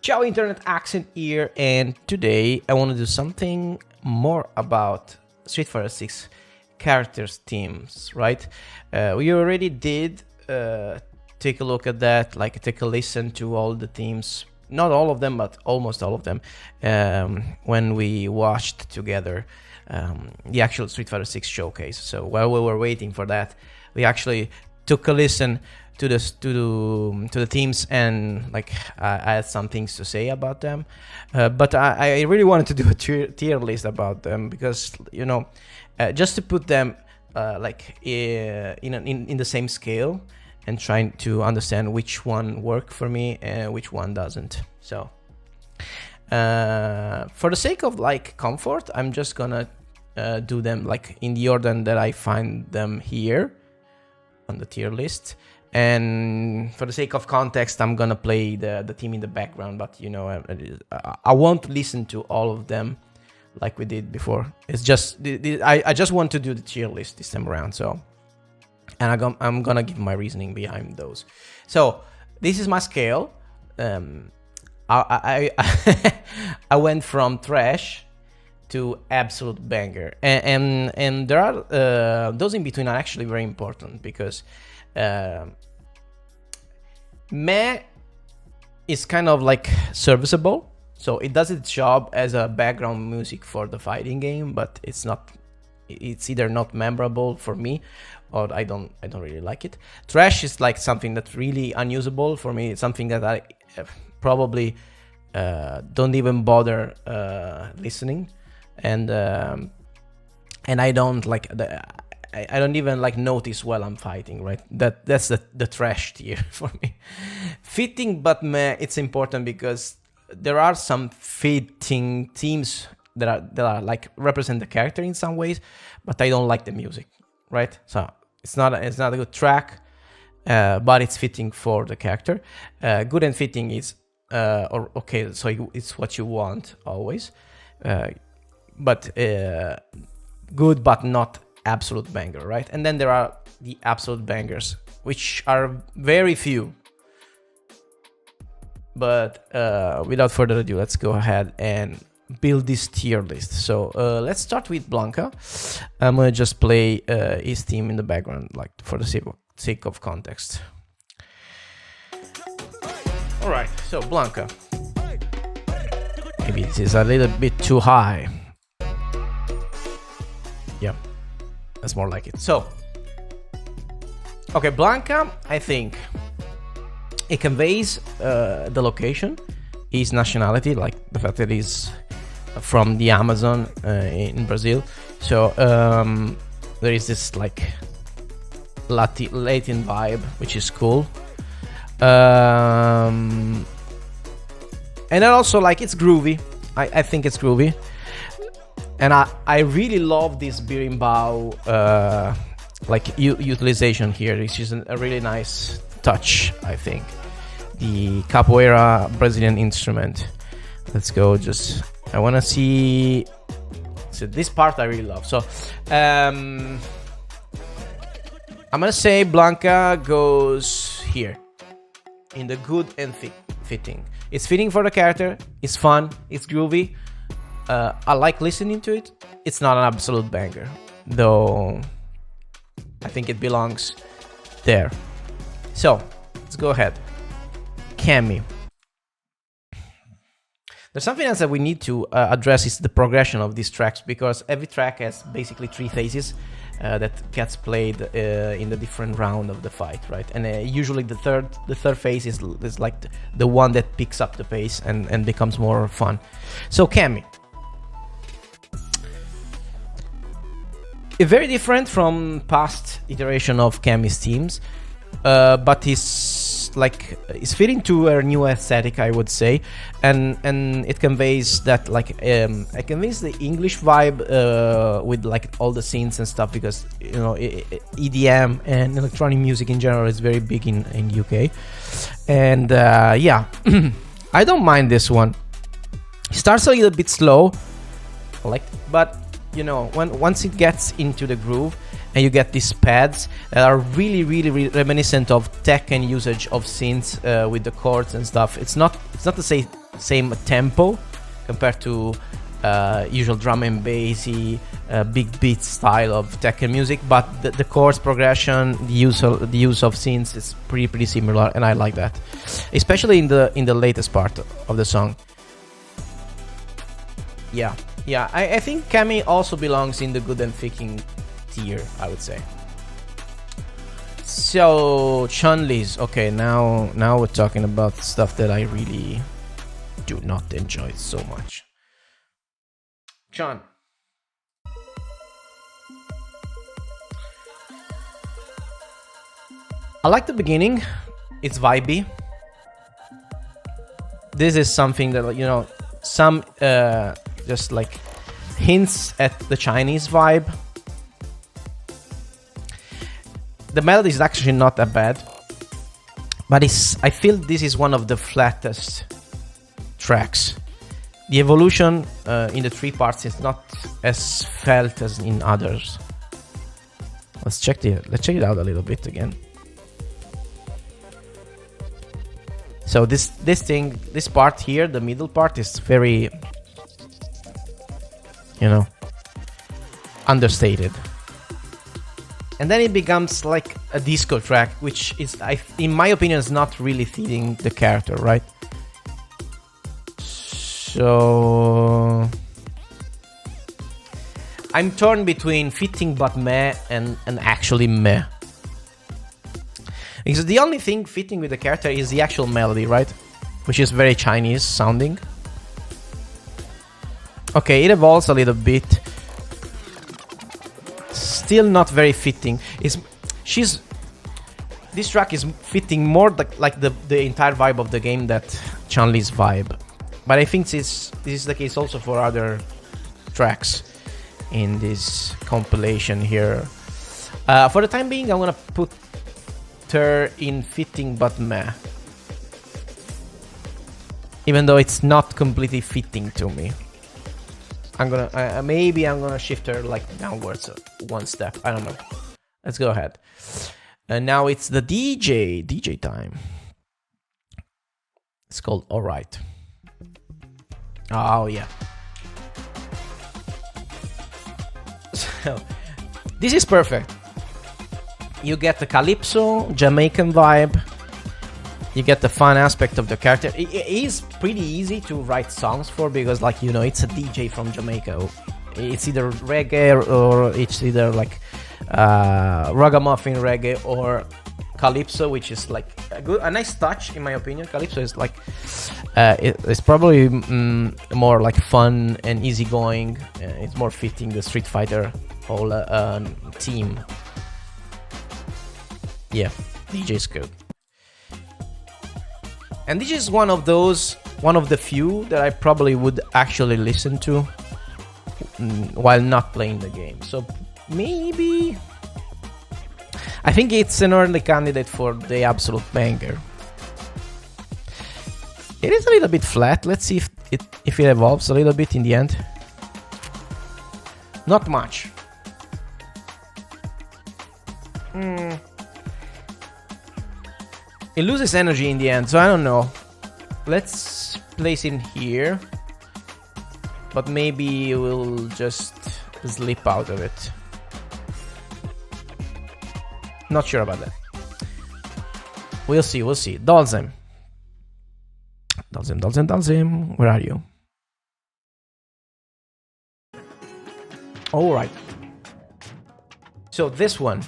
Ciao Internet, Accent here, and today I want to do something more about Street Fighter 6 characters themes, right? We already did take a look at that, like take a listen to all the themes, not all of them, but almost all of them, when we watched together the actual Street Fighter 6 showcase. So while we were waiting for that, we actually took a listen to the themes, and like I had some things to say about them, but I really wanted to do a tier list about them because, you know, just to put them like in the same scale and trying to understand which one worked for me and which one doesn't. So for the sake of like comfort, I'm just gonna do them like in the order that I find them here on the tier list. And for the sake of context, I'm gonna play the theme in the background, but you know, I won't listen to all of them like we did before. It's just I just want to do the tier list this time around. So, and I'm gonna give my reasoning behind those. So this is my scale. I went from trash to absolute banger, and there are those in between are actually very important because meh is kind of like serviceable, so it does its job as a background music for the fighting game, but it's either not memorable for me or I don't really like it. Trash is like something that's really unusable for me. It's something that I probably don't even bother listening, and I don't like I don't even like notice while I'm fighting, right? That's the trash tier for me. Fitting but meh, it's important because there are some fitting themes that are like represent the character in some ways, but I don't like the music, right? So it's not a good track, but it's fitting for the character. Good and fitting is or okay, so it's what you want always, but good but not absolute banger, right? And then there are the absolute bangers, which are very few. But without further ado, let's go ahead and build this tier list. So let's start with Blanca. I'm gonna just play his theme in the background, like for the sake of context. All right, so Blanca. Maybe this is a little bit too high. Yeah. That's more like it. So, okay, Blanca, I think it conveys the location, his nationality, like the fact that he's from the Amazon in Brazil. So there is this like Latin vibe, which is cool. And then also like it's groovy. I think it's groovy. And I really love this berimbau like utilization here. This is a really nice touch, I think. The capoeira Brazilian instrument. Let's go. I want to see. So this part I really love. So I'm gonna say Blanca goes here in the good and fitting. It's fitting for the character. It's fun. It's groovy. I like listening to it. It's not an absolute banger, though I think it belongs there. So, let's go ahead. Cammy. There's something else that we need to address is the progression of these tracks, because every track has basically 3 phases that gets played in the different round of the fight, right? And usually the third phase is like the one that picks up the pace and becomes more fun. So, Cammy. Very different from past iteration of Cammy's themes, but it's fitting to her new aesthetic, I would say, and it conveys that like it conveys the English vibe with like all the scenes and stuff, because you know EDM and electronic music in general is very big in UK, and yeah, I don't mind this one. It starts a little bit slow, but you know, once it gets into the groove and you get these pads that are really reminiscent of Tekken usage of synths with the chords and stuff. It's not to say same tempo compared to usual drum and bassy big beat style of Tekken music, but the chords progression, the use of synths is pretty similar, and I like that, especially in the latest part of the song. Yeah, I think Cammy also belongs in the good and thinking tier, I would say. So Chun-Li's, okay, now we're talking about stuff that I really do not enjoy so much. Chun. I like the beginning. It's vibey. This is something that, you know, some just like hints at the Chinese vibe. The melody is actually not that bad, but I feel this is one of the flattest tracks. The evolution in the 3 parts is not as felt as in others. Let's check it out a little bit again. So this part here, the middle part, is very, you know, understated. And then it becomes like a disco track, which is, in my opinion, is not really fitting the character, right? So I'm torn between fitting but meh and actually meh. Because the only thing fitting with the character is the actual melody, right? Which is very Chinese sounding. Okay, it evolves a little bit. Still not very fitting. This track is fitting more like the entire vibe of the game that Chun-Li's vibe. But I think this is the case also for other tracks in this compilation here. For the time being, I'm gonna put her in fitting but meh, even though it's not completely fitting to me. I'm gonna maybe I'm gonna shift her like downwards one step. I don't know. Let's go ahead. And now it's the DJ time. It's called Alright. Oh yeah. So this is perfect. You get the calypso, Jamaican vibe. You get the fun aspect of the character. It is pretty easy to write songs for because, like, you know, it's a DJ from Jamaica. It's either reggae or it's either like ragamuffin reggae or calypso, which is like a nice touch in my opinion. Calypso is like it's probably more like fun and easygoing. It's more fitting the Street Fighter whole theme. Yeah, DJ is good. And this is one of the few that I probably would actually listen to while not playing the game. So maybe I think it's an early candidate for the absolute banger. It is a little bit flat. Let's see if it evolves a little bit in the end. Not much. It loses energy in the end, so I don't know. Let's place it here. But maybe we'll just slip out of it. Not sure about that. We'll see. Dalzim. Where are you? Alright. So this one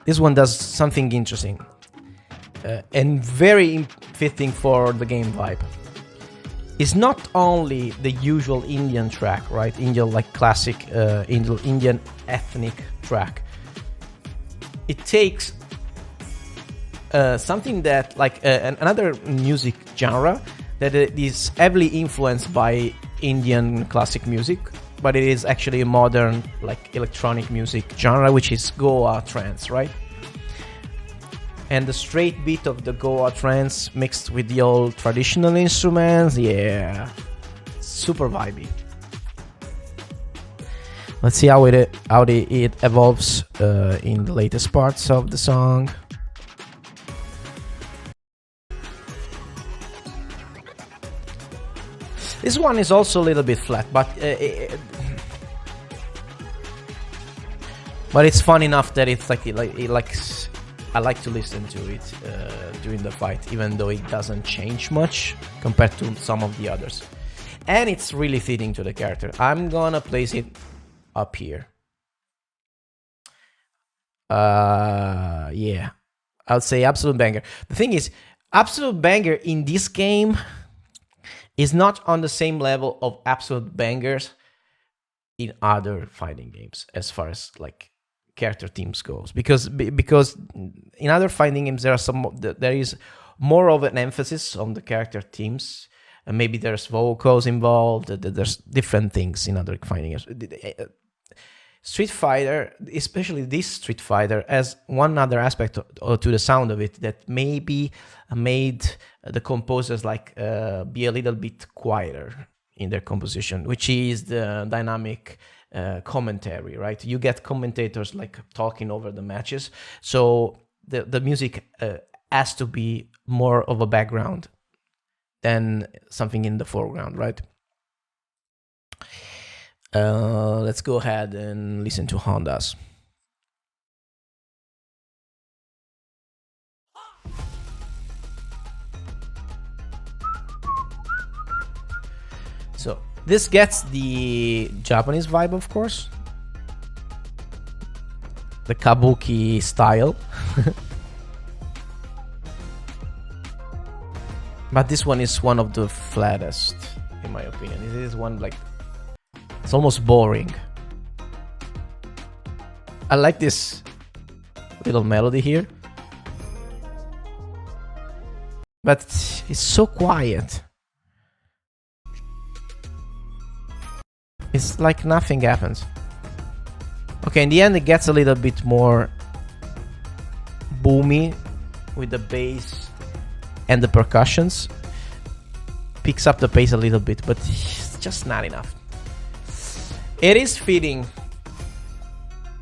does something interesting. And very fitting for the game vibe. It's not only the usual Indian track, right? Indian, like classic Indian ethnic track. It takes something that, like another music genre that is heavily influenced by Indian classic music, but it is actually a modern, like, electronic music genre, which is Goa trance, right? And the straight beat of the Goa trance mixed with the old traditional instruments, yeah, super vibey. Let's see how it evolves in the latest parts of the song. This one is also a little bit flat, but it's fun enough that it's like I like to listen to it during the fight, even though it doesn't change much compared to some of the others. And it's really fitting to the character. I'm gonna place it up here. Yeah, I'll say absolute banger. The thing is, absolute banger in this game is not on the same level of absolute bangers in other fighting games as far as like character themes goes, because in other fighting games there is more of an emphasis on the character themes, and maybe there's vocals involved, there's different things in other fighting games. Street Fighter, especially this Street Fighter, has one other aspect to the sound of it that maybe made the composers be a little bit quieter in their composition, which is the dynamic commentary, right? You get commentators like talking over the matches, so the music has to be more of a background than something in the foreground, right? Let's go ahead and listen to Honda's. So this gets the Japanese vibe, of course, the kabuki style. But this one is one of the flattest, in my opinion. It is one like, it's almost boring. I like this little melody here, but it's so quiet. It's like nothing happens. Okay, in the end it gets a little bit more boomy with the bass and the percussions. Picks up the pace a little bit, but it's just not enough. It is fitting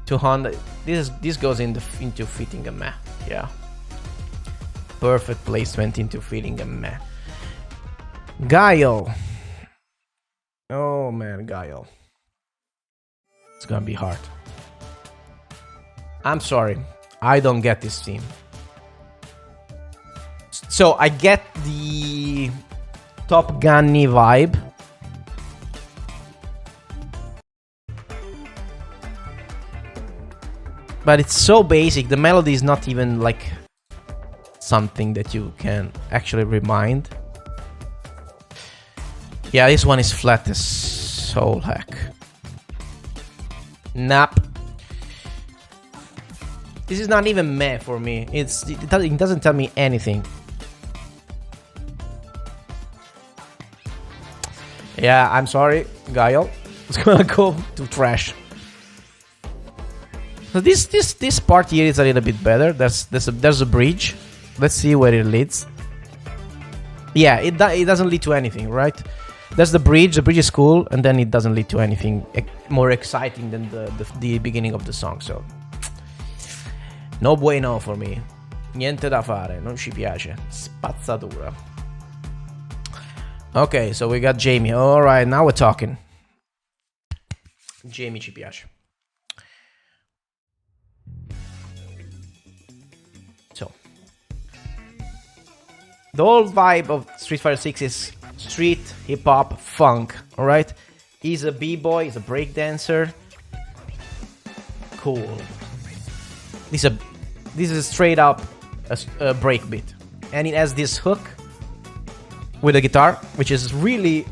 to Honda. This goes into fitting a meh. Yeah. Perfect placement into fitting a meh. Guile. Oh man, Guile. It's gonna be hard. I'm sorry, I don't get this theme. So I get the Top Gun-y vibe. But it's so basic. The melody is not even like something that you can actually remind. Yeah, this one is flat as soul heck. Nap. This is not even meh for me. It doesn't tell me anything. Yeah, I'm sorry, Guile. It's gonna go to trash. So this part here is a little bit better. There's a bridge. Let's see where it leads. Yeah, it doesn't lead to anything, right? There's the bridge. The bridge is cool, and then it doesn't lead to anything more exciting than the beginning of the song. So no bueno for me. Niente da fare. Non ci piace. Spazzatura. Okay, so we got Jamie. All right, now we're talking. Jamie ci piace. So the whole vibe of Street Fighter 6 is street hip hop funk. All right, he's a b-boy, he's a breakdancer. Cool. This is straight up a break beat, and it has this hook with a guitar, which is really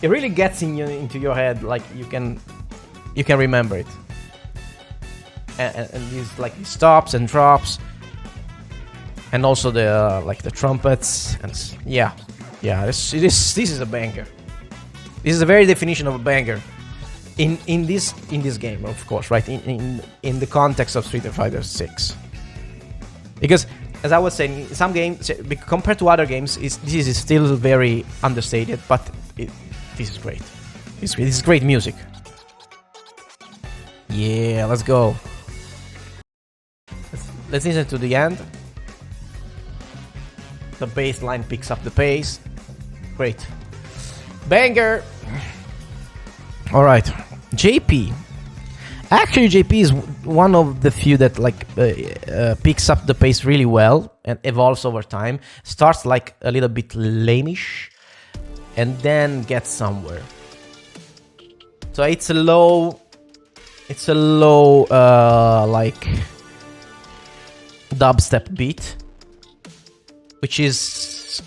gets into your head, like you can remember it. And these like these stops and drops, and also the like the trumpets, and yeah, this is a banger. This is the very definition of a banger in this game, of course, right? In the context of Street Fighter 6, because as I was saying, some games compared to other games, this is still very understated, but this is great. This is great music. Yeah, let's go. Let's listen to the end. The bass line picks up the pace. Great. Banger. All right, JP. Actually, JP is one of the few that like picks up the pace really well and evolves over time. Starts like a little bit lamish, and then gets somewhere. So it's a low like dubstep beat, which is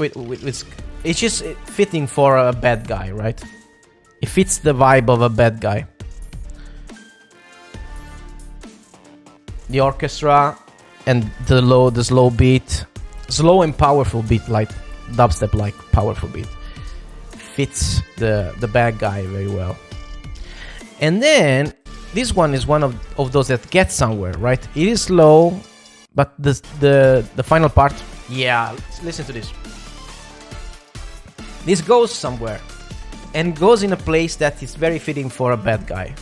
it's just fitting for a bad guy, right? It fits the vibe of a bad guy. The orchestra and the slow beat, slow and powerful beat, like dubstep, like powerful beat, fits the bad guy very well. And then this one is one of those that get somewhere, right? It is slow, but the final part, yeah, listen to this. This goes somewhere and goes in a place that is very fitting for a bad guy.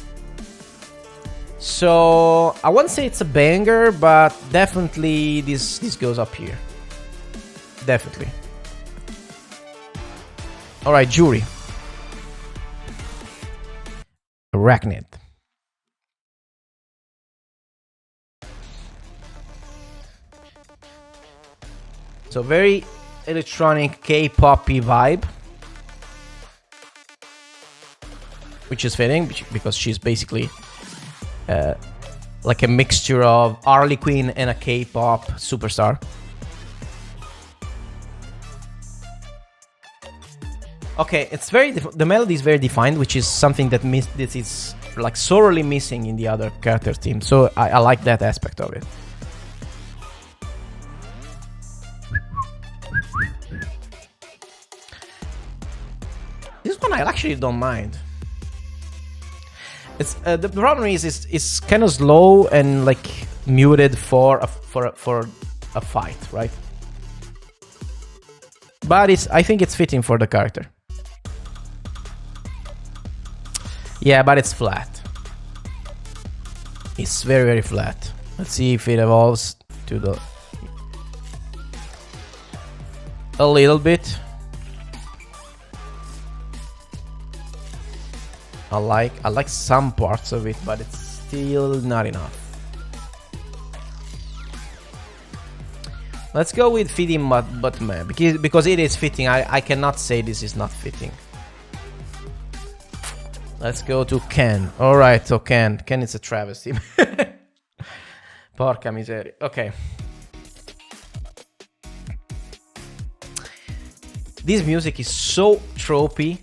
So I won't say it's a banger, but definitely this goes up here. Definitely. All right, jury. Arachnid. So very electronic K-poppy vibe, which is fitting because she's basically like a mixture of Harley Quinn and a K-pop superstar. Okay, it's the melody is very defined, which is something that this is like sorely missing in the other character team. So I like that aspect of it. This one I actually don't mind. It's the problem is it's kind of slow and like muted for a fight, right? But I think it's fitting for the character. Yeah, but it's flat. It's very, very flat. Let's see if it evolves to a little bit. I like some parts of it, but it's still not enough. Let's go with fitting, but man, because it is fitting. I cannot say this is not fitting. Let's go to Ken. All right, so Ken is a travesty. Porca miseria. Okay. This music is so tropey.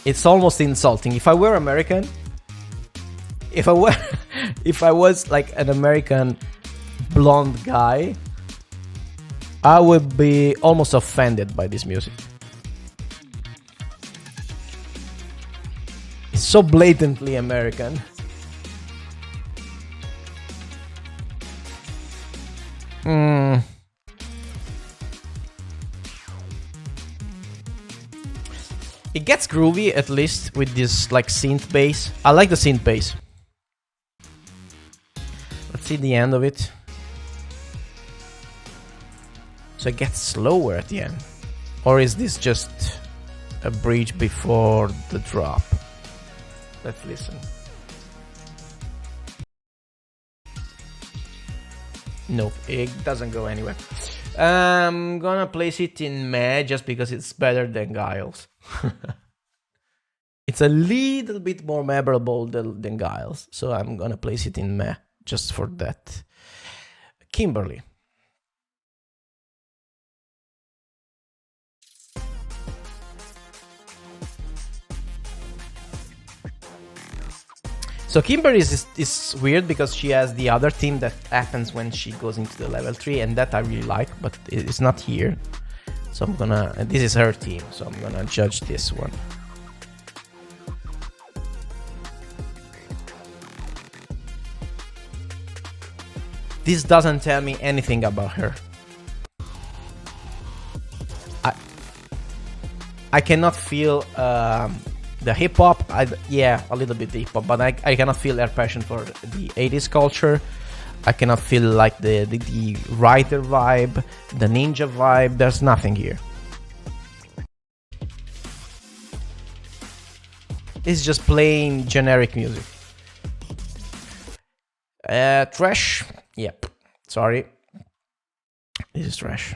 It's almost insulting. If I were American, if I was like an American blonde guy, I would be almost offended by this music. It's so blatantly American. It gets groovy, at least, with this like synth bass. I like the synth bass. Let's see the end of it. So it gets slower at the end. Or is this just a bridge before the drop? Let's listen. Nope, it doesn't go anywhere. I'm gonna place it in meh just because it's better than Giles. It's a little bit more memorable than Giles, so I'm gonna place it in meh just for that. Kimberly. So Kimberly is weird because she has the other theme that happens when she goes into the level 3, and that I really like, but it's not here. So I'm gonna, and this is her team, so I'm gonna judge this one. This doesn't tell me anything about her. I cannot feel the hip hop. Yeah, a little bit hip hop, but I cannot feel her passion for the 80s culture. I cannot feel like the writer vibe, the ninja vibe. There's nothing here. It's just plain generic music. Trash. Yep. Sorry. This is trash.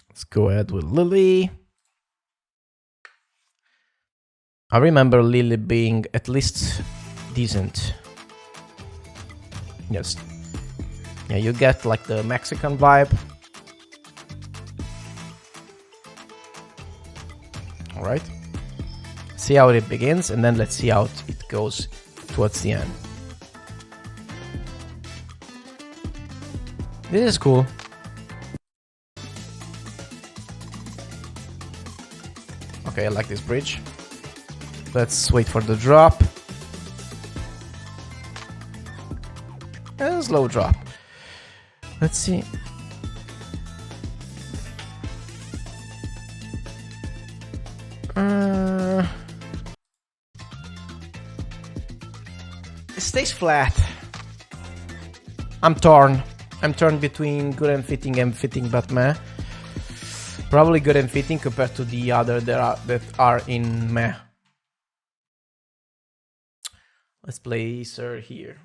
Let's go ahead with Lily. I remember Lily being at least decent. Yes. Yeah, you get like the Mexican vibe. All right. See how it begins, and then let's see how it goes towards the end. This is cool. Okay, I like this bridge. Let's wait for the drop. A slow drop. Let's see. It stays flat. I'm torn. I'm torn between good and fitting, but meh. Probably good and fitting compared to the other that are in meh. Let's place her here.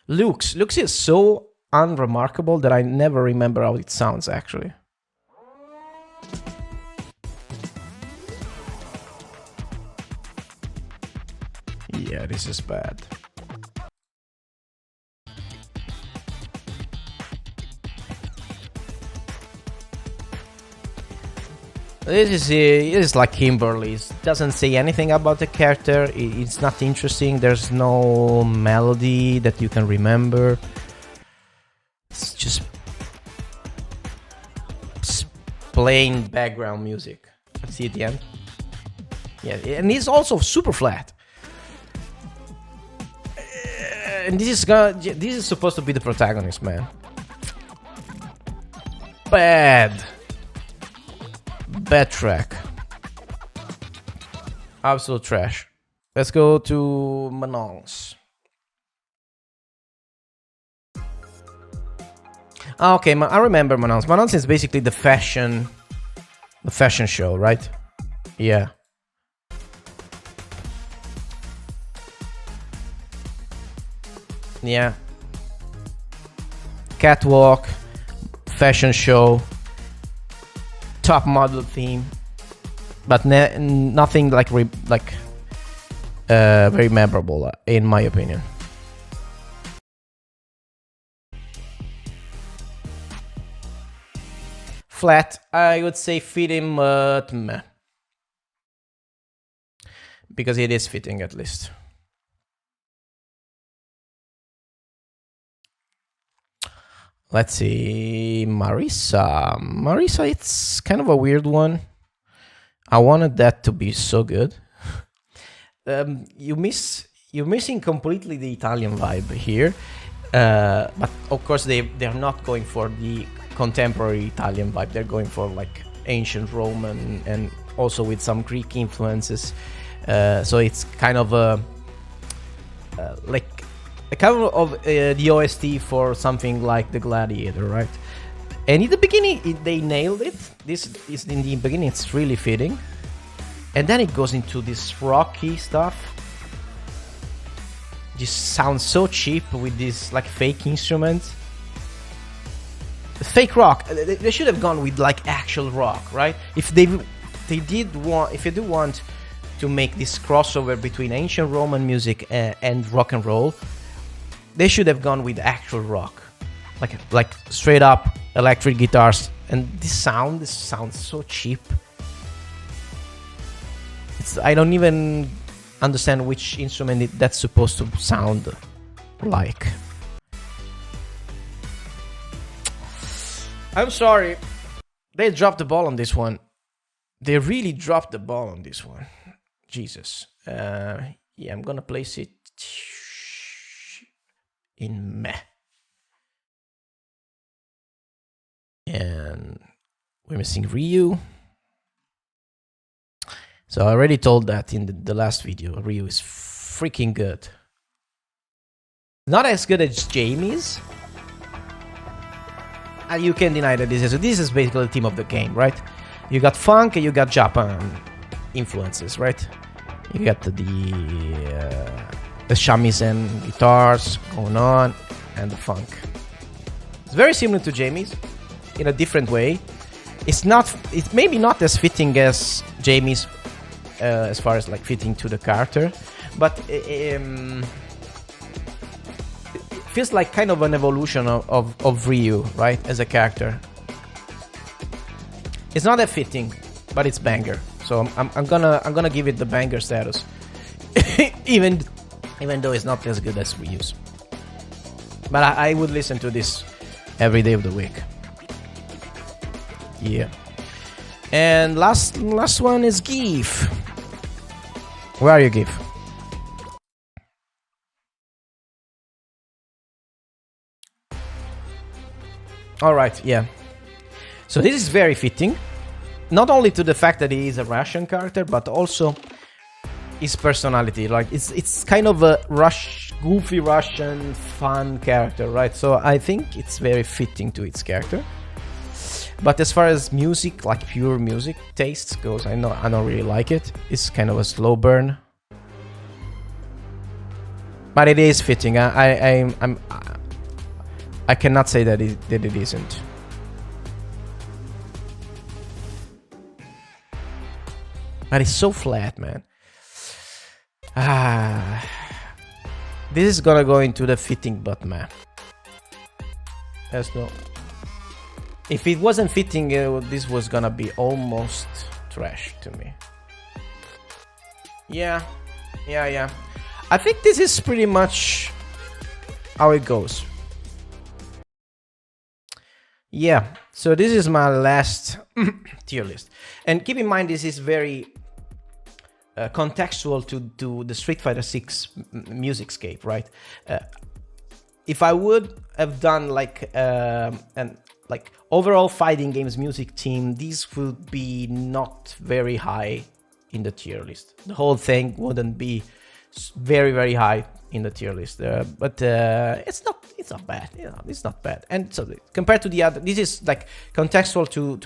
Lux is so unremarkable that I never remember how it sounds actually. Yeah, this is bad. This is like Kimberly's. Doesn't say anything about the character. It's not interesting. There's no melody that you can remember. It's just plain background music. Let's see at the end. Yeah, and it's also super flat. And this is supposed to be the protagonist, man. Bad track. Absolute trash. Let's go to Manon's. Okay, I remember Manon's. Manon's is basically the fashion show, right? Yeah. Yeah. Catwalk, fashion show, top model theme, but nothing like very memorable in my opinion. Flat, I would say fitting, but meh. Because it is fitting at least. Let's see, Marisa. Marisa, it's kind of a weird one. I wanted that to be so good. You're missing completely the Italian vibe here. But of course they're not going for the contemporary Italian vibe. They're going for like ancient Roman and also with some Greek influences. So it's kind of like a cover of the OST for something like The Gladiator, right? And in the beginning, they nailed it. This is in the beginning, it's really fitting. And then it goes into this rocky stuff. Just sounds so cheap with this like fake instruments. Fake rock. They should have gone with like actual rock, right? If they do want to make this crossover between ancient Roman music and rock and roll, they should have gone with actual rock, like straight up electric guitars. And this sounds so cheap. I don't even understand which instrument that's supposed to sound like. I'm sorry, they dropped the ball on this one. They really dropped the ball on this one. Jesus. Yeah, I'm gonna place it in meh. And we're missing Ryu. So I already told that in the last video. Ryu is freaking good. Not as good as Jamie's. And you can deny that this is basically the theme of the game, right? You got funk and you got Japan influences, right? You got the shamisen guitars going on and the funk. It's very similar to Jamie's in a different way. It's maybe not as fitting as Jamie's as far as like fitting to the character, but it feels like kind of an evolution of Ryu, right, as a character. It's not that fitting, but it's banger. So I'm gonna give it the banger status, even though it's not as good as Ryu's. But I would listen to this every day of the week. Yeah. And last one is GIF. Where are you, GIF? All right, yeah. So this is very fitting, not only to the fact that he is a Russian character, but also his personality. Like it's kind of a goofy Russian fun character, right? So I think it's very fitting to its character. But as far as music, like pure music tastes goes, I don't really like it. It's kind of a slow burn, but it is fitting. I cannot say that it isn't. But it's so flat, man. This is gonna go into the fitting butt, man. There's no. If it wasn't fitting, this was gonna be almost trash to me. Yeah. I think this is pretty much how it goes. Yeah, so this is my last tier list. And keep in mind, this is very contextual to the Street Fighter 6 music scape, right? If I would have done like an overall fighting games music team, this would be not very high in the tier list. The whole thing wouldn't be very, very high in the tier list, but it's not bad. You know, it's not bad. And so compared to the other, this is like contextual to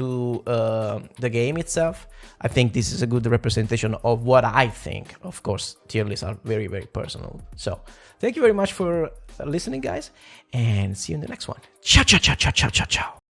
the game itself. I think this is a good representation of what I think. Of course, tier lists are very, very personal. So thank you very much for listening, guys, and see you in the next one. Ciao, ciao, ciao, ciao, ciao, ciao, ciao.